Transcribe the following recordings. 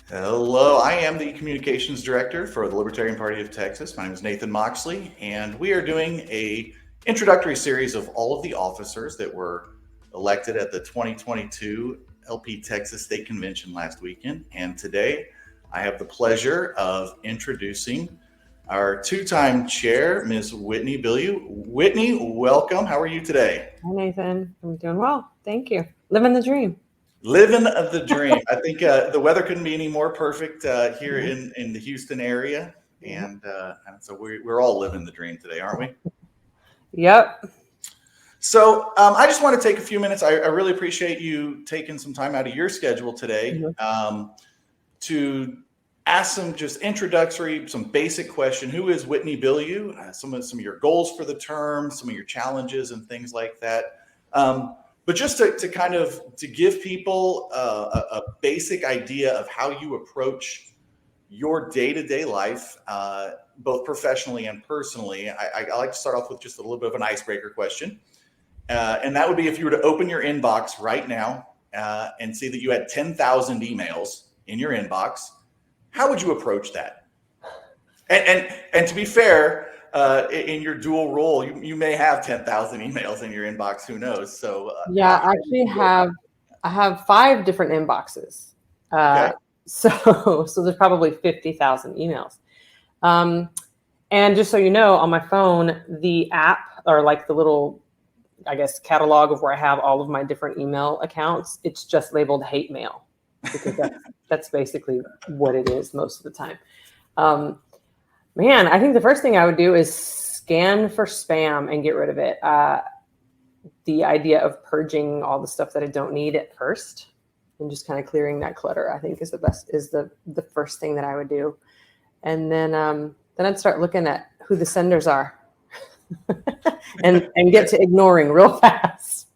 Hello, I am the Communications Director for the Libertarian Party of Texas. My name is Nathan Moxley, and we are doing a introductory series of all of the officers that were elected at the 2022 LPTexas State Convention last weekend. And today, I have the pleasure of introducing our two-time chair, Ms. Whitney Bilyeu. Whitney, welcome. How are you today? Hi, Nathan. I'm doing well. Thank you. Living the dream. Living the dream. I think the weather couldn't be any more perfect here in the Houston area. And so we're all living the dream today, aren't we? Yep. So I just want to take a few minutes. I really appreciate you taking some time out of your schedule today to ask some just introductory, some basic question. Who is Whitney Bilyeu? Some of your goals for the term, some of your challenges and things like that. But just to kind of to give people a basic idea of how you approach your day-to-day life, both professionally and personally, I like to start off with just a little bit of an icebreaker question. And that would be if you were to open your inbox right now and see that you had 10,000 emails in your inbox, how would you approach that? And to be fair, in your dual role, you may have 10,000 emails in your inbox. Who knows? So yeah, I have 5 different inboxes. Okay. So there's probably 50,000 emails. And just so you know, on my phone, the app or like the little, I guess, catalog of where I have all of my different email accounts, it's just labeled hate mail because that's basically what it is most of the time. Man, I think the first thing I would do is scan for spam and get rid of it. The idea of purging all the stuff that I don't need at first and just kind of clearing that clutter, I think is the first thing that I would do. And then I'd start looking at who the senders are and get to ignoring real fast.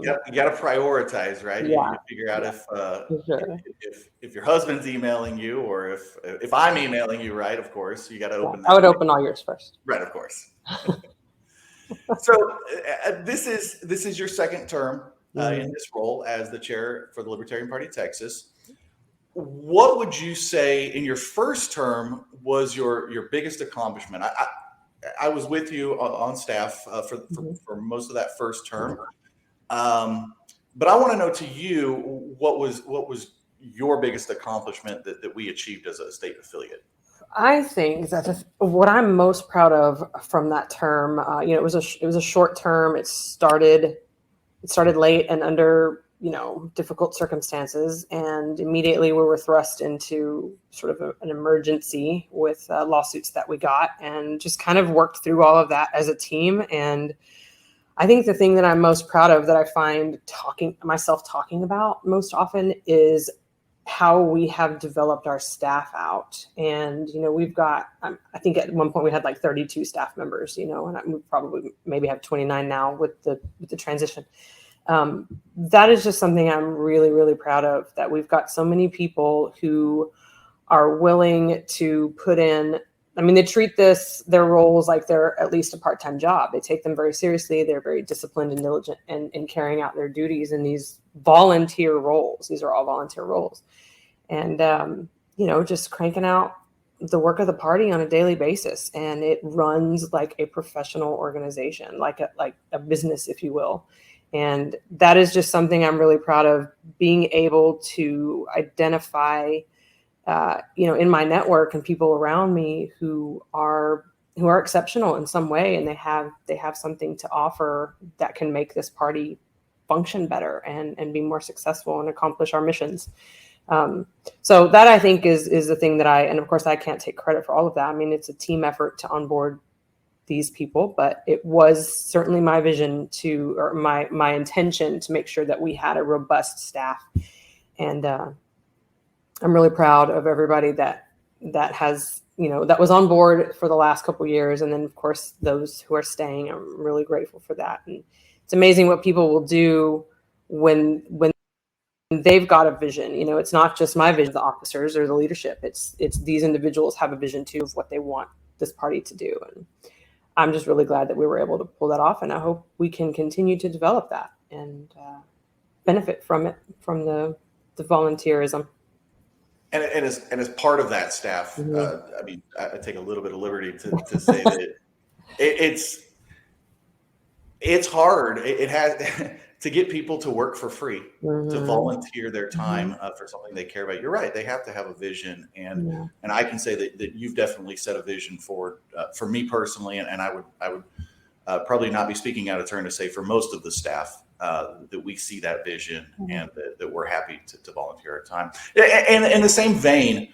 You got to prioritize, right? Yeah. You figure out if your husband's emailing you or if I'm emailing you, right? Of course, you got to open that. I would open all yours first. Right, of course. So this is your second term in this role as the chair for the Libertarian Party of Texas. What would you say in your first term was your biggest accomplishment? I was with you on staff for most of that first term. But I want to know to you, what was your biggest accomplishment that we achieved as a state affiliate? I think that what I'm most proud of from that term, it was a short term. It started late and under, difficult circumstances. And immediately we were thrust into sort of an emergency with lawsuits that we got and just kind of worked through all of that as a team. And I think the thing that I'm most proud of that I find myself talking about most often is how we have developed our staff out. And, we've got, I think at one point we had like 32 staff members, and we probably maybe have 29 now with the transition. That is just something I'm really, really proud of, that we've got so many people who are willing to put in. They treat their roles like they're at least a part-time job. They take them very seriously. They're very disciplined and diligent in carrying out their duties in these volunteer roles. These are all volunteer roles. And, just cranking out the work of the party on a daily basis. And it runs like a professional organization, like a business, if you will. And that is just something I'm really proud of, being able to identify in my network and people around me who are exceptional in some way, and they have something to offer that can make this party function better and be more successful and accomplish our missions. So that I think is the thing that and of course I can't take credit for all of that. It's a team effort to onboard these people, but it was certainly my vision or my intention to make sure that we had a robust staff. And I'm really proud of everybody that has, that was on board for the last couple of years. And then of course, those who are staying, I'm really grateful for that. And it's amazing what people will do when they've got a vision. It's not just my vision, the officers or the leadership. It's these individuals have a vision too of what they want this party to do. And I'm just really glad that we were able to pull that off. And I hope we can continue to develop that and benefit from it, from the the volunteerism. And as part of that staff, Mm-hmm. I mean, I take a little bit of liberty to say that it's hard. It has to get people to work for free, to Mm-hmm. volunteer their time for something they care about. You're right; they have to have a vision, and I can say that you've definitely set a vision for me personally, and I would probably not be speaking out of turn to say for most of the staff that we see that vision and that we're happy to volunteer our time. And in the same vein,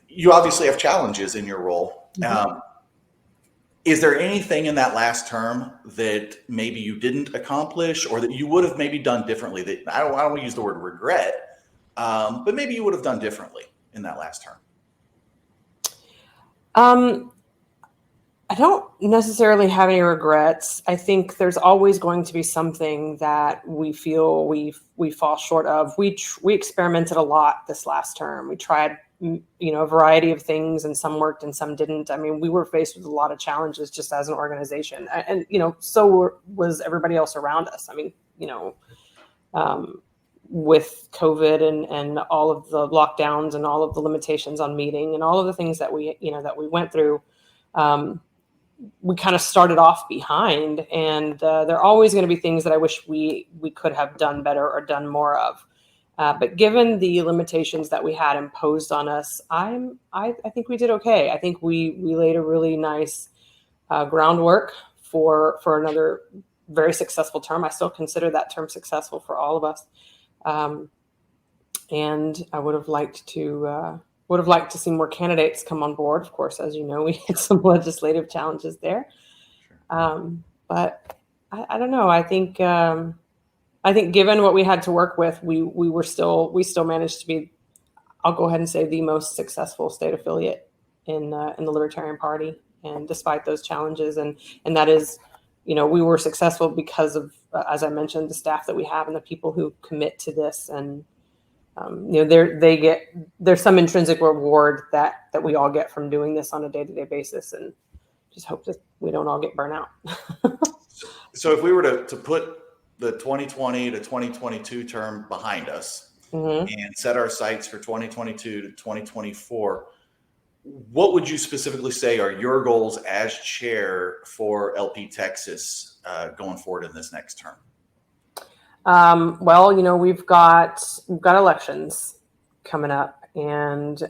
you obviously have challenges in your role. Is there anything in that last term that maybe you didn't accomplish or that you would have maybe done differently? That I don't want to use the word regret, but maybe you would have done differently in that last term? I don't necessarily have any regrets. I think there's always going to be something that we feel we fall short of. We experimented a lot this last term. We tried, a variety of things, and some worked and some didn't. I mean, we were faced with a lot of challenges just as an organization, and so was everybody else around us. I mean, with COVID and all of the lockdowns and all of the limitations on meeting and all of the things that we went through. We kind of started off behind, and there are always going to be things that I wish we could have done better or done more of. But given the limitations that we had imposed on us, I think we did okay. I think we laid a really nice groundwork for another very successful term. I still consider that term successful for all of us. And I would have liked to see more candidates come on board. Of course, as you know, we had some legislative challenges there. But I don't know. I think given what we had to work with, we still managed to be, I'll go ahead and say, the most successful state affiliate in the Libertarian Party. And despite those challenges, and that is, we were successful because of, as I mentioned, the staff that we have and the people who commit to this. And there's some intrinsic reward that we all get from doing this on a day-to-day basis, and just hope that we don't all get burnt out. So if we were to put the 2020 to 2022 term behind us and set our sights for 2022 to 2024, what would you specifically say are your goals as chair for LPTexas going forward in this next term? Well, we've got elections coming up, and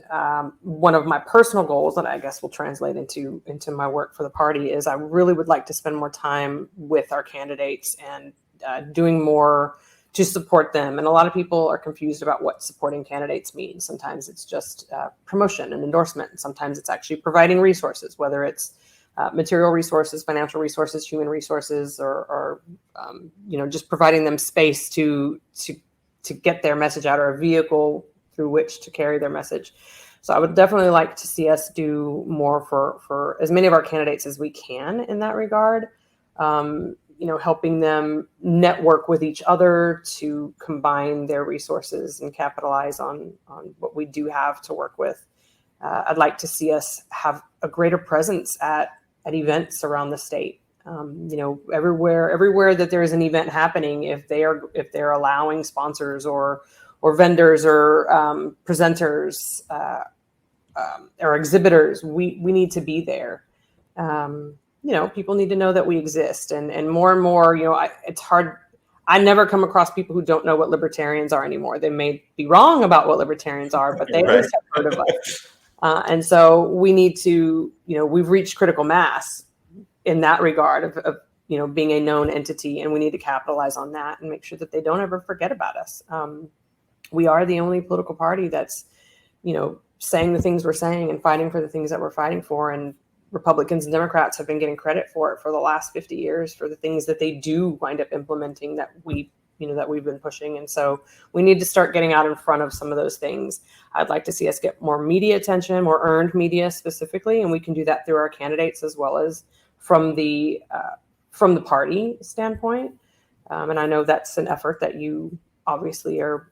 one of my personal goals that I guess will translate into my work for the party is I really would like to spend more time with our candidates and doing more to support them. And a lot of people are confused about what supporting candidates means. Sometimes it's just promotion and endorsement, and sometimes it's actually providing resources, whether it's material resources, financial resources, human resources, or just providing them space to get their message out, or a vehicle through which to carry their message. So I would definitely like to see us do more for as many of our candidates as we can in that regard. Helping them network with each other to combine their resources and capitalize on what we do have to work with. I'd like to see us have a greater presence at events around the state. Everywhere that there is an event happening, if they're allowing sponsors or vendors or presenters or exhibitors, we need to be there. People need to know that we exist, and more, it's hard. I never come across people who don't know what libertarians are anymore. They may be wrong about what libertarians are, but they at least have heard of us. And so we need to, we've reached critical mass in that regard of being a known entity, and we need to capitalize on that and make sure that they don't ever forget about us. We are the only political party that's, saying the things we're saying and fighting for the things that we're fighting for. And Republicans and Democrats have been getting credit for it for the last 50 years for the things that they do wind up implementing that we've been pushing. And so we need to start getting out in front of some of those things. I'd like to see us get more media attention, more earned media specifically, and we can do that through our candidates as well as from the party standpoint. And I know that's an effort that you obviously are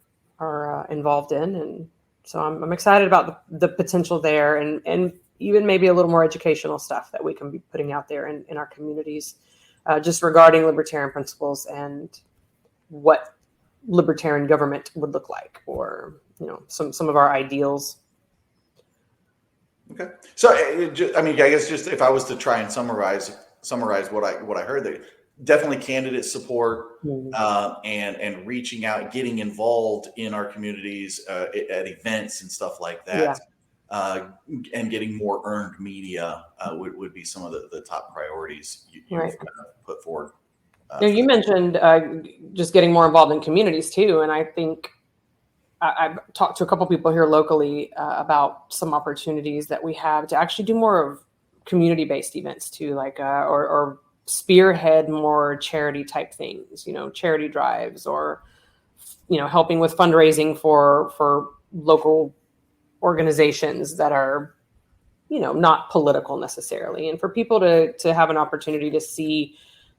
involved in, and so I'm excited about the potential there, and even maybe a little more educational stuff that we can be putting out there in our communities, just regarding libertarian principles and what libertarian government would look like, or some of our ideals. Okay, so I mean, I guess just if I was to try and summarize what I heard, that definitely candidate support, and reaching out, getting involved in our communities at events and stuff like that, and getting more earned media would be some of the top priorities you've put forward. You mentioned just getting more involved in communities too, and I think I've talked to a couple people here locally about some opportunities that we have to actually do more of community-based events too, like or spearhead more charity type things, charity drives, or helping with fundraising for local organizations that are not political necessarily, and for people to have an opportunity to see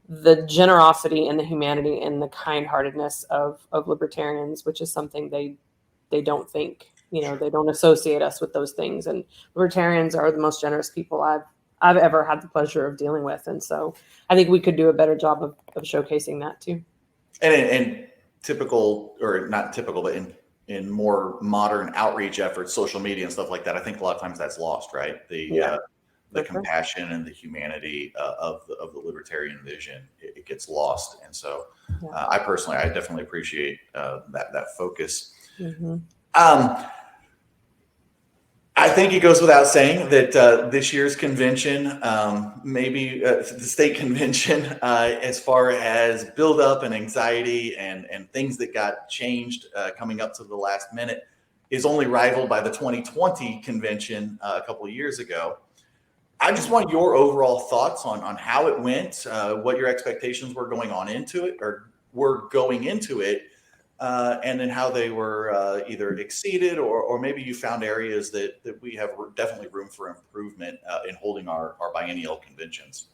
the generosity and the humanity and the kind-heartedness of libertarians, which is something they don't think, they don't associate us with those things. And libertarians are the most generous people I've ever had the pleasure of dealing with. And so I think we could do a better job of showcasing that too. And typical, or not typical, but in more modern outreach efforts, social media and stuff like that, I think a lot of times that's lost, right? The compassion and the humanity of the libertarian vision, it gets lost. And so I definitely appreciate that focus. I think it goes without saying that this year's convention, maybe the state convention, as far as buildup and anxiety and things that got changed coming up to the last minute, is only rivaled by the 2020 convention a couple of years ago. I just want your overall thoughts on how it went, what your expectations were going into it, and then how they were either exceeded or maybe you found areas that we have definitely room for improvement in holding our biennial conventions.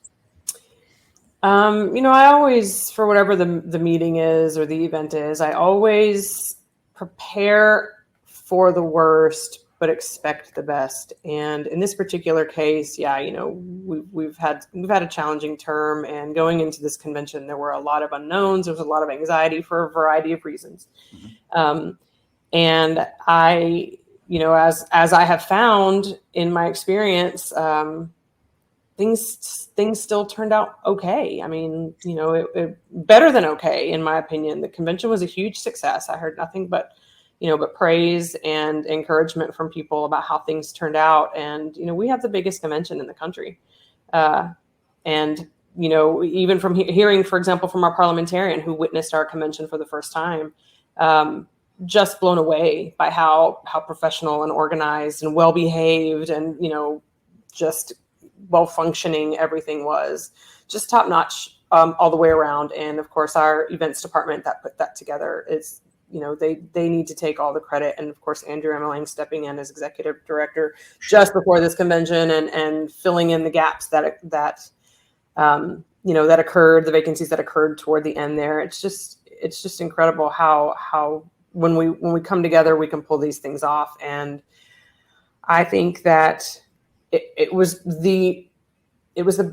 I always, for whatever the meeting is or the event is, I always prepare for the worst but expect the best. And in this particular case, we've had a challenging term, and going into this convention, there were a lot of unknowns. There was a lot of anxiety for a variety of reasons. And I, as I have found in my experience, things still turned out okay. I mean, it better than okay, in my opinion. The convention was a huge success. I heard nothing but praise and encouragement from people about how things turned out. And, we have the biggest convention in the country. And, even from hearing, for example, from our parliamentarian who witnessed our convention for the first time, just blown away by how professional and organized and well-behaved and, just well-functioning everything was. Just top notch all the way around. And of course, our events department that put that together is, they need to take all the credit. And of course, Andrew Emmeline stepping in as executive director just before this convention and filling in the gaps that occurred, the vacancies that occurred toward the end there. It's just incredible how when we come together, we can pull these things off. And I think that it was the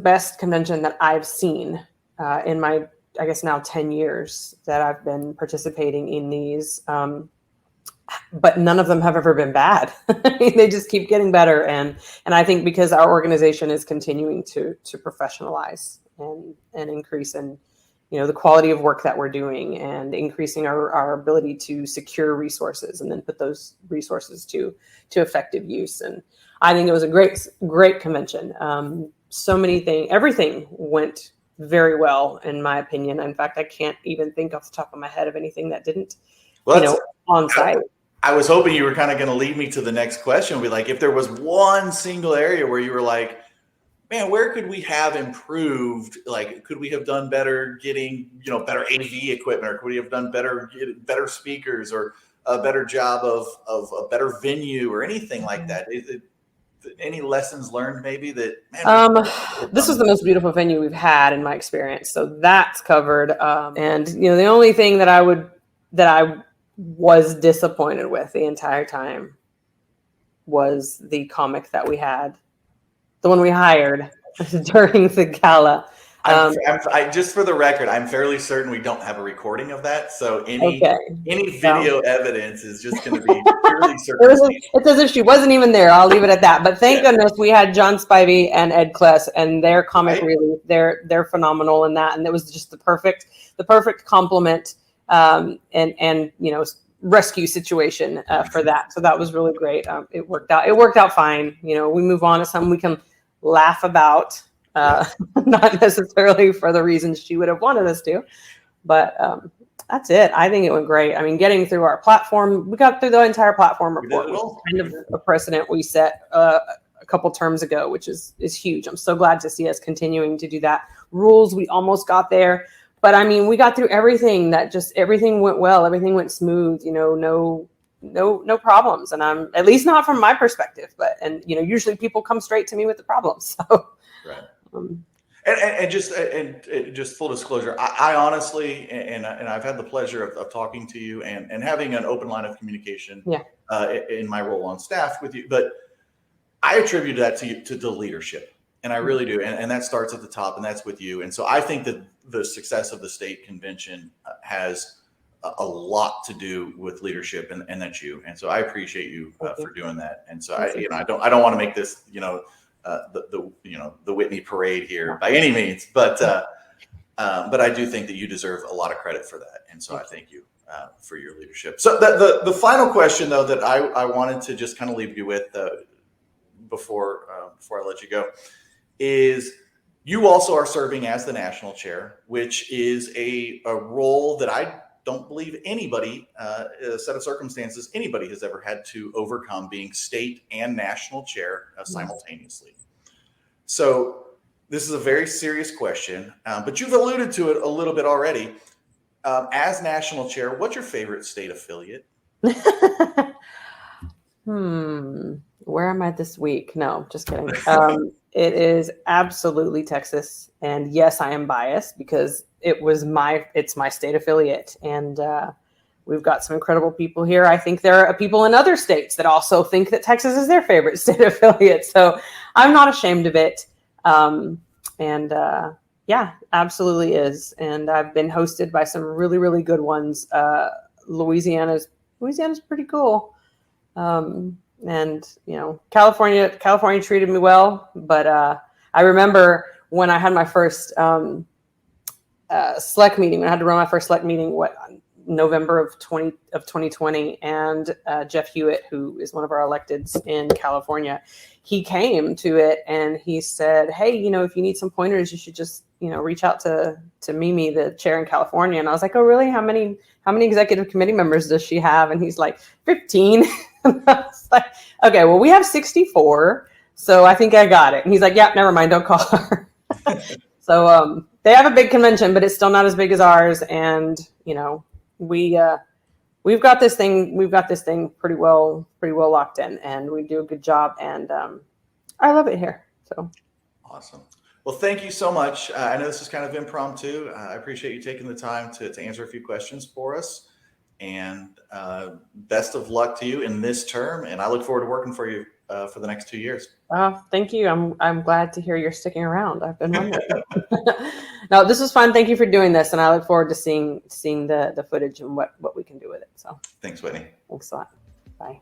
best convention that I've seen in my, I guess now 10 years that I've been participating in these, but none of them have ever been bad. They just keep getting better. And I think because our organization is continuing to professionalize and increase in, the quality of work that we're doing, and increasing our ability to secure resources and then put those resources to effective use. And I think it was a great convention. So many things, everything went very well, in my opinion. In fact, I can't even think off the top of my head of anything that didn't, on site. I was hoping you were kind of going to lead me to the next question. Be like, if there was one single area where you were like, man, where could we have improved? Like, could we have done better getting, better AV equipment, or could we have done better speakers, or a better job of a better venue, or anything like that? Any lessons learned maybe that, man, this was the most beautiful venue we've had in my experience. So that's covered. And, the only thing that I was disappointed with the entire time was the comic that we had, the one we hired during the gala. Just for the record, I'm fairly certain we don't have a recording of that. So any Okay. video evidence is just going to be purely circumstantial. It's as if she wasn't even there. I'll leave it at that. But thank goodness we had John Spivey and Ed Kless, and their comic relief. They're phenomenal in that, and it was just the perfect complement and rescue situation for that. So that was really great. It worked out fine. We move on to something we can laugh about. Not necessarily for the reasons she would have wanted us to, but that's it. I think it went great. I mean, getting through our platform, we got through the entire platform report, which is kind of a precedent we set a couple terms ago, which is huge. I'm so glad to see us continuing to do that. Rules, we almost got there, but I mean, we got through everything. Everything went well. Everything went smooth. No problems, and I'm at least not from my perspective. But usually people come straight to me with the problems. So. Right. And just full disclosure, I honestly, and I've had the pleasure of talking to you and having an open line of communication in my role on staff with you, but I attribute that to the leadership, and I really do. And that starts at the top, and that's with you. And so I think that the success of the state convention has a lot to do with leadership, and that's you. And so I appreciate you for doing that. And so I don't want to make this, the Whitney parade here by any means, but I do think that you deserve a lot of credit for that, and so I thank you for your leadership. So the final question, though, that I wanted to just kind of leave you with before I let you go is you also are serving as the national chair, which is a role that I don't believe anybody, a set of circumstances, anybody has ever had to overcome, being state and national chair simultaneously. So this is a very serious question, but you've alluded to it a little bit already. As national chair, what's your favorite state affiliate? Where am I this week? No, just kidding. It is absolutely Texas. And yes, I am biased because it's my state affiliate. And we've got some incredible people here. I think there are people in other states that also think that Texas is their favorite state affiliate. So I'm not ashamed of it. Yeah, absolutely is. And I've been hosted by some really, really good ones. Louisiana's pretty cool. And California treated me well, but I remember when I had my first select meeting, when I had to run my first select meeting, November of 2020, and Jeff Hewitt, who is one of our electeds in California, he came to it and he said, "Hey, if you need some pointers, you should just reach out to Mimi, the chair in California." And I was like, "Oh, really? How many executive committee members does she have?" And he's like, 15. And I was like, "Okay, well, we have 64, so I think I got it." And he's like, "Yeah, never mind, don't call her." So they have a big convention, but it's still not as big as ours. And we've got this thing pretty well locked in, and we do a good job. And I love it here. So awesome. Well, thank you so much. I know this is kind of impromptu. I appreciate you taking the time to answer a few questions for us. And best of luck to you in this term. And I look forward to working for you for the next 2 years. Thank you. I'm glad to hear you're sticking around. I've been wondering. No, this was fun. Thank you for doing this. And I look forward to seeing the footage and what we can do with it. So thanks, Whitney. Thanks a lot. Bye.